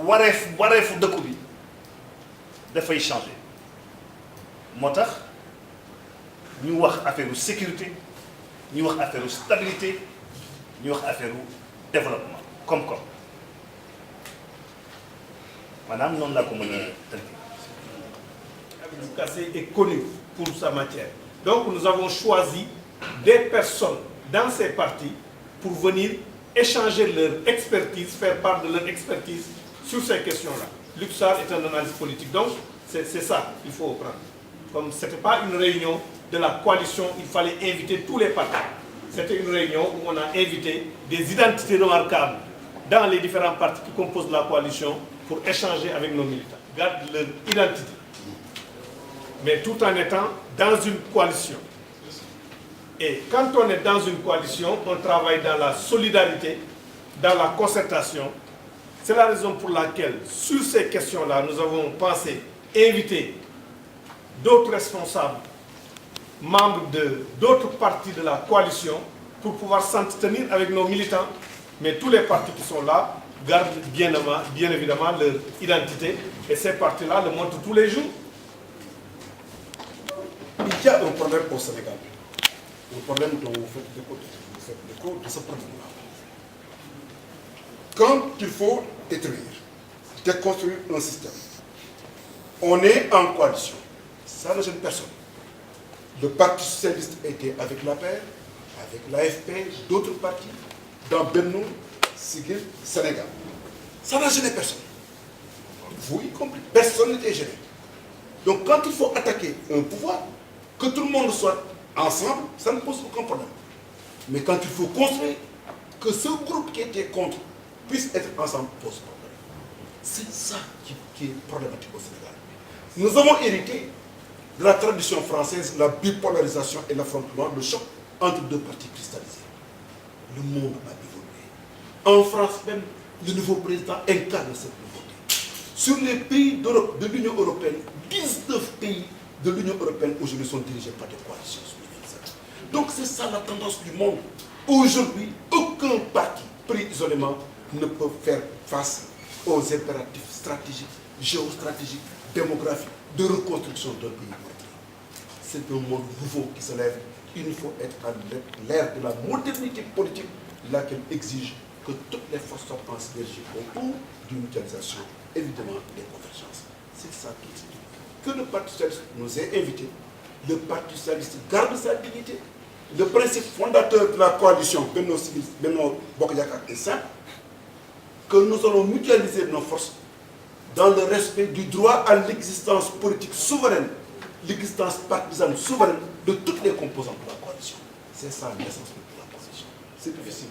wareefu dëkku bi dafay changer moo tax ñu wax affaire sécurité ñu wax affaire stabilité ñu wax affaire développement comme madame non laa ko mën a tënk. Abdou Kassé est connu pour sa matière. Donc nous avons choisi des personnes dans ces partis pour venir échanger leur expertise, faire part de leur expertise sur ces questions-là. Luc Sarr est un analyste politique, donc c'est ça qu'il faut prendre. Comme ce n'était pas une réunion de la coalition, il fallait inviter tous les partis. C'était une réunion où on a invité des identités remarquables dans les différents partis qui composent la coalition pour échanger avec nos militants, gardent leur identité. Mais tout en étant dans une coalition. Et quand on est dans une coalition, on travaille dans la solidarité, dans la concertation. C'est la raison pour laquelle, sur ces questions-là, nous avons pensé inviter d'autres responsables, membres d'autres partis de la coalition, pour pouvoir s'entretenir avec nos militants. Mais tous les partis qui sont là gardent bien évidemment leur identité. Et ces partis-là le montrent tous les jours. Il y a un problème au Sénégal. Un problème dont vous faites l'écho de ce problème-là. Quand il faut détruire, déconstruire un système, on est en coalition. Ça ne gêne personne. Le Parti socialiste était avec la paix, avec l'AFP, d'autres partis, dans Benno, Siggil, Sénégal. Ça n'a gêné personne. Vous y compris. Personne n'était gêné. Donc quand il faut attaquer un pouvoir, que tout le monde soit ensemble, ça ne pose aucun problème. Mais quand il faut construire, que ce groupe qui était contre puisse être ensemble pose problème. C'est ça qui est problématique au Sénégal. Nous avons hérité de la tradition française, la bipolarisation et l'affrontement, le choc entre deux partis cristallisés. Le monde a évolué. En France même, le nouveau président incarne cette nouveauté. Sur les pays d'Europe, de l'Union européenne, 19 pays de l'Union européenne aujourd'hui sont dirigés par des coalitions. Donc c'est ça la tendance du monde. Aujourd'hui, aucun parti pris isolément ne peut faire face aux impératifs stratégiques, géostratégiques, démographiques, de reconstruction d'un pays. C'est un monde nouveau qui se lève. Il faut être à l'ère de la modernité politique, laquelle exige que toutes les forces soient en synergie autour d'une mutualisation, évidemment, des convergences. C'est ça qui explique que le Parti socialiste nous ait invités. Le Parti socialiste garde sa dignité. Le principe fondateur de la coalition Benno Bokk Yakaar est simple, que nous allons mutualiser nos forces dans le respect du droit à l'existence politique souveraine, l'existence partisane souveraine de toutes les composantes de la coalition. C'est ça l'essence de la position. C'est difficile.